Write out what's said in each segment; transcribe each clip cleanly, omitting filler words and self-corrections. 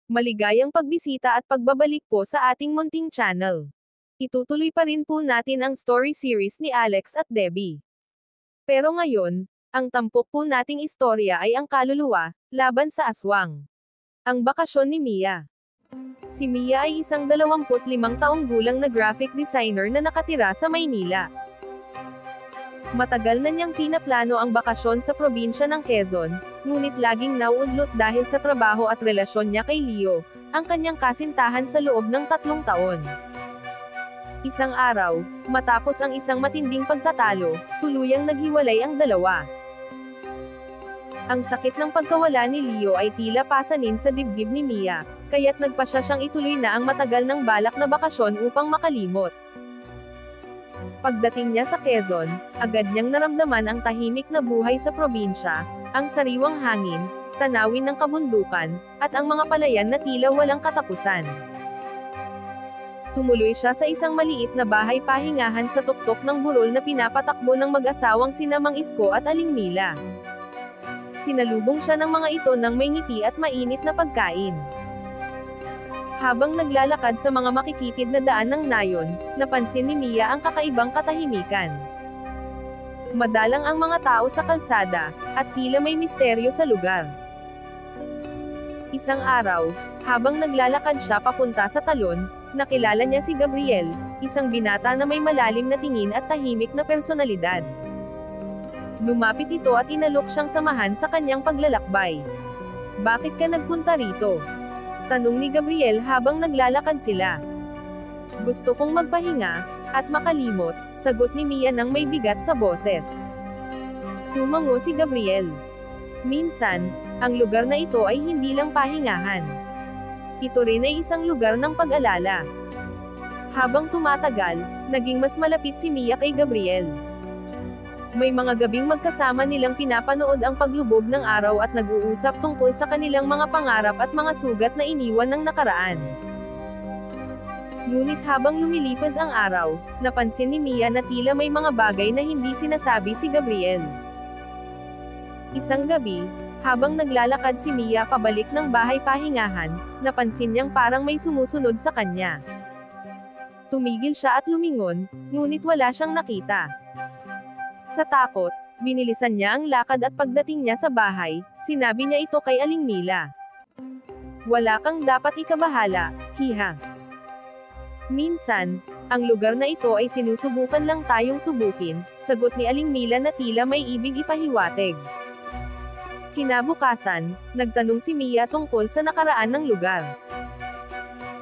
Maligayang pagbisita at pagbabalik po sa ating munting channel. Itutuloy pa rin po natin ang story series ni Alex at Debbie. Pero ngayon, ang tampok po nating istorya ay ang kaluluwa, laban sa aswang. Ang bakasyon ni Mia. Si Mia ay isang 25 taong gulang na graphic designer na nakatira sa Maynila. Matagal na niyang pinaplano ang bakasyon sa probinsya ng Quezon, ngunit laging nauudlot dahil sa trabaho at relasyon niya kay Leo, ang kanyang kasintahan sa loob ng 3 taon. Isang araw, matapos ang isang matinding pagtatalo, tuluyang naghiwalay ang dalawa. Ang sakit ng pagkawala ni Leo ay tila pasanin sa dibdib ni Mia, kaya't nagpasya siyang ituloy na ang matagal ng balak na bakasyon upang makalimot. Pagdating niya sa Quezon, agad niyang naramdaman ang tahimik na buhay sa probinsya, ang sariwang hangin, tanawin ng kabundukan, at ang mga palayan na tila walang katapusan. Tumuloy siya sa isang maliit na bahay pahingahan sa tuktok ng burol na pinapatakbo ng mag-asawang sina Mang Isko at Aling Mila. Sinalubong siya ng mga ito ng may ngiti at mainit na pagkain. Habang naglalakad sa mga makikitid na daan ng nayon, napansin ni Mia ang kakaibang katahimikan. Madalang ang mga tao sa kalsada, at tila may misteryo sa lugar. Isang araw, habang naglalakad siya papunta sa talon, nakilala niya si Gabriel, isang binata na may malalim na tingin at tahimik na personalidad. Lumapit ito at inalok siyang samahan sa kanyang paglalakbay. "Bakit ka nagpunta rito?" tanong ni Gabriel habang naglalakad sila. "Gusto kong magpahinga, at makalimot," sagot ni Mia nang may bigat sa boses. Tumango si Gabriel. Minsan, ang lugar na ito ay hindi lang pahingahan. Ito rin ay isang lugar ng pag-alala. Habang tumatagal, naging mas malapit si Mia kay Gabriel. May mga gabing magkasama nilang pinapanood ang paglubog ng araw at nag-uusap tungkol sa kanilang mga pangarap at mga sugat na iniwan ng nakaraan. Ngunit habang lumilipas ang araw, napansin ni Mia na tila may mga bagay na hindi sinasabi si Gabriel. Isang gabi, habang naglalakad si Mia pabalik ng bahay pahingahan, napansin niyang parang may sumusunod sa kanya. Tumigil siya at lumingon, ngunit wala siyang nakita. Sa takot, binilisan niya ang lakad at pagdating niya sa bahay, sinabi niya ito kay Aling Mila. "Wala kang dapat ikabahala, hiha. Minsan, ang lugar na ito ay sinusubukan lang tayong subukin," sagot ni Aling Mila na tila may ibig ipahiwatig. Kinabukasan, nagtanong si Mia tungkol sa nakaraan ng lugar.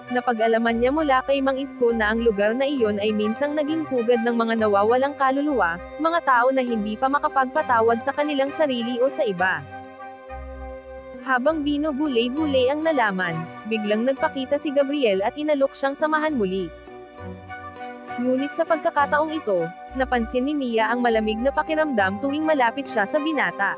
Napag-alaman niya mula kay Mang Isko na ang lugar na iyon ay minsang naging pugad ng mga nawawalang kaluluwa, mga tao na hindi pa makapagpatawad sa kanilang sarili o sa iba. Habang binubulay-bulay ang nalaman, biglang nagpakita si Gabriel at inalok siyang samahan muli. Ngunit sa pagkakataong ito, napansin ni Mia ang malamig na pakiramdam tuwing malapit siya sa binata.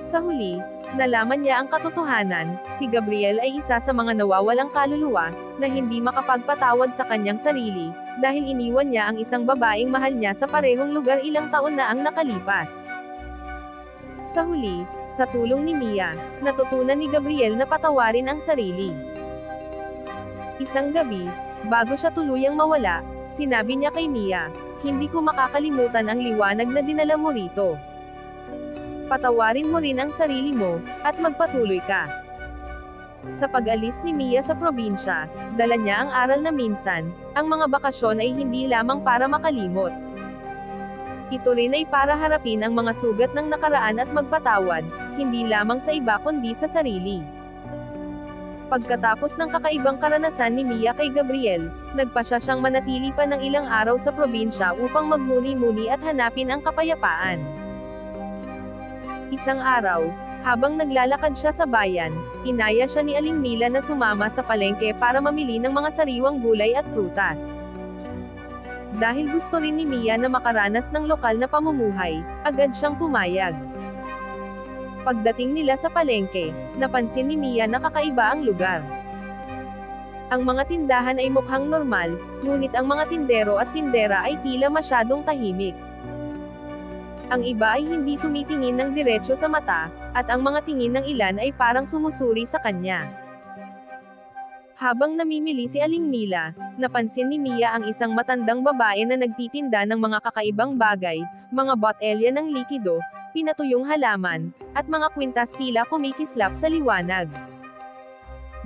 Sa huli, nalaman niya ang katotohanan, si Gabriel ay isa sa mga nawawalang kaluluwa, na hindi makapagpatawad sa kanyang sarili, dahil iniwan niya ang isang babaeng mahal niya sa parehong lugar ilang taon na ang nakalipas. Sa huli, sa tulong ni Mia, natutunan ni Gabriel na patawarin ang sarili. Isang gabi, bago siya tuluyang mawala, sinabi niya kay Mia, "Hindi ko makakalimutan ang liwanag na dinala mo rito. Patawarin mo rin ang sarili mo, at magpatuloy ka." Sa pag-alis ni Mia sa probinsya, dala niya ang aral na minsan, ang mga bakasyon ay hindi lamang para makalimot. Ito rin ay para harapin ang mga sugat ng nakaraan at magpatawad, hindi lamang sa iba kundi sa sarili. Pagkatapos ng kakaibang karanasan ni Mia kay Gabriel, nagpasya siyang manatili pa ng ilang araw sa probinsya upang magmuni-muni at hanapin ang kapayapaan. Isang araw, habang naglalakad siya sa bayan, inaya siya ni Aling Mila na sumama sa palengke para mamili ng mga sariwang gulay at prutas. Dahil gusto rin ni Mia na makaranas ng lokal na pamumuhay, agad siyang pumayag. Pagdating nila sa palengke, napansin ni Mia na kakaiba ang lugar. Ang mga tindahan ay mukhang normal, ngunit ang mga tindero at tindera ay tila masyadong tahimik. Ang iba ay hindi tumitingin ng diretso sa mata, at ang mga tingin ng ilan ay parang sumusuri sa kanya. Habang namimili si Aling Mila, napansin ni Mia ang isang matandang babae na nagtitinda ng mga kakaibang bagay, mga botelya ng likido, pinatuyong halaman, at mga kwintas tila kumikislap sa liwanag.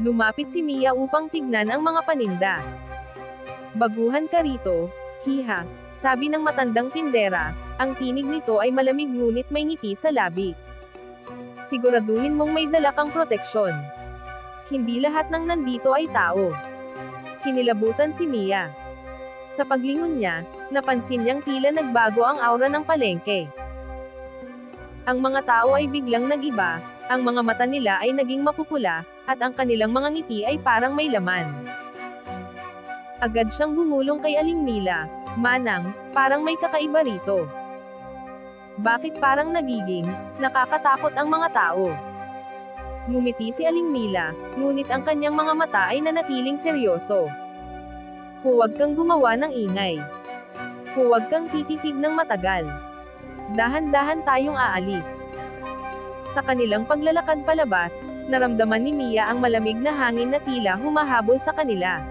Lumapit si Mia upang tignan ang mga paninda. "Baguhan ka rito, hiha," sabi ng matandang tindera, ang tinig nito ay malamig ngunit may ngiti sa labi. "Siguraduhin mong may dala kang proteksyon. Hindi lahat ng nandito ay tao." Kinilabutan si Mia. Sa paglingon niya, napansin niyang tila nagbago ang aura ng palengke. Ang mga tao ay biglang nag-iba, ang mga mata nila ay naging mapupula, at ang kanilang mga ngiti ay parang may laman. Agad siyang bumulong kay Aling Mila, "Manang, parang may kakaiba rito. Bakit parang nagiging nakakatakot ang mga tao?" Ngumiti si Aling Mila, ngunit ang kanyang mga mata ay nanatiling seryoso. "Huwag kang gumawa ng ingay. Huwag kang tititig ng matagal. Dahan-dahan tayong aalis." Sa kanilang paglalakad palabas, naramdaman ni Mia ang malamig na hangin na tila humahabol sa kanila.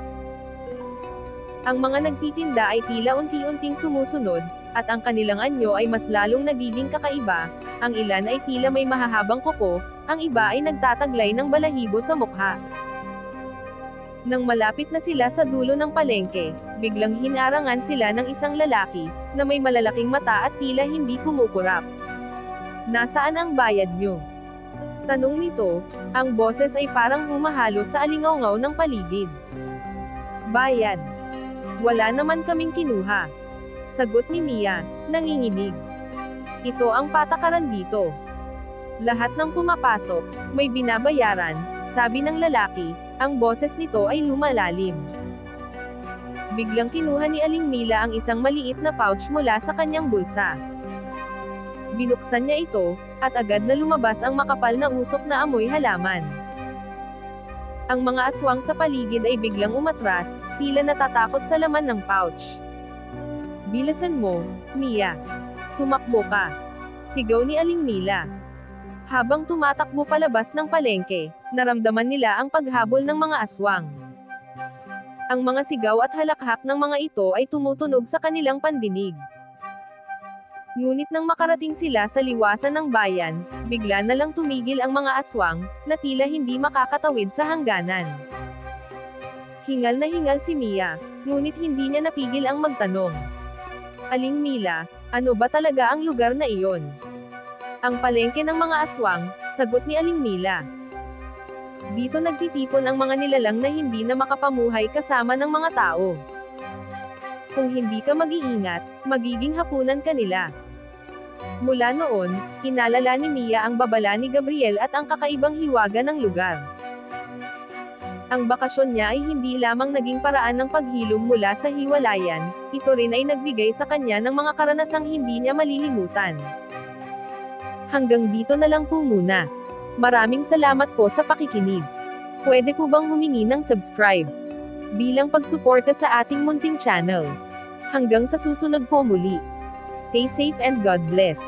Ang mga nagtitinda ay tila unti-unting sumusunod, at ang kanilang anyo ay mas lalong nagiging kakaiba, ang ilan ay tila may mahahabang kuko, ang iba ay nagtataglay ng balahibo sa mukha. Nang malapit na sila sa dulo ng palengke, biglang hinarangan sila ng isang lalaki, na may malalaking mata at tila hindi kumukurap. "Nasaan ang bayad nyo?" tanong nito, ang boses ay parang humahalo sa alingawngaw ng paligid. "Bayad? Wala naman kaming kinuha," sagot ni Mia, nanginginig. "Ito ang patakaran dito. Lahat ng pumapasok, may binabayaran," sabi ng lalaki, ang boses nito ay lumalalim. Biglang kinuha ni Aling Mila ang isang maliit na pouch mula sa kanyang bulsa. Binuksan niya ito, at agad na lumabas ang makapal na usok na amoy halaman. Ang mga aswang sa paligid ay biglang umatras, tila natatakot sa laman ng pouch. "Bilisan mo, Mia. Tumakbo ka," sigaw ni Aling Mila. Habang tumatakbo palabas ng palengke, naramdaman nila ang paghabol ng mga aswang. Ang mga sigaw at halakhak ng mga ito ay tumutunog sa kanilang pandinig. Ngunit nang makarating sila sa liwasan ng bayan, bigla na lang tumigil ang mga aswang, na tila hindi makakatawid sa hangganan. Hingal na hingal si Mia, ngunit hindi niya napigil ang magtanong. "Aling Mila, ano ba talaga ang lugar na iyon?" "Ang palengke ng mga aswang," sagot ni Aling Mila. "Dito nagtitipon ang mga nilalang na hindi na makapamuhay kasama ng mga tao. Kung hindi ka mag-iingat, magiging hapunan ka nila." Mula noon, hinalala ni Mia ang babala ni Gabriel at ang kakaibang hiwaga ng lugar. Ang bakasyon niya ay hindi lamang naging paraan ng paghilom mula sa hiwalayan, ito rin ay nagbigay sa kanya ng mga karanasang hindi niya malilimutan. Hanggang dito na lang po muna. Maraming salamat po sa pakikinig. Pwede po bang humingi ng subscribe bilang pagsuporta sa ating munting channel? Hanggang sa susunod po muli. Stay safe and God bless.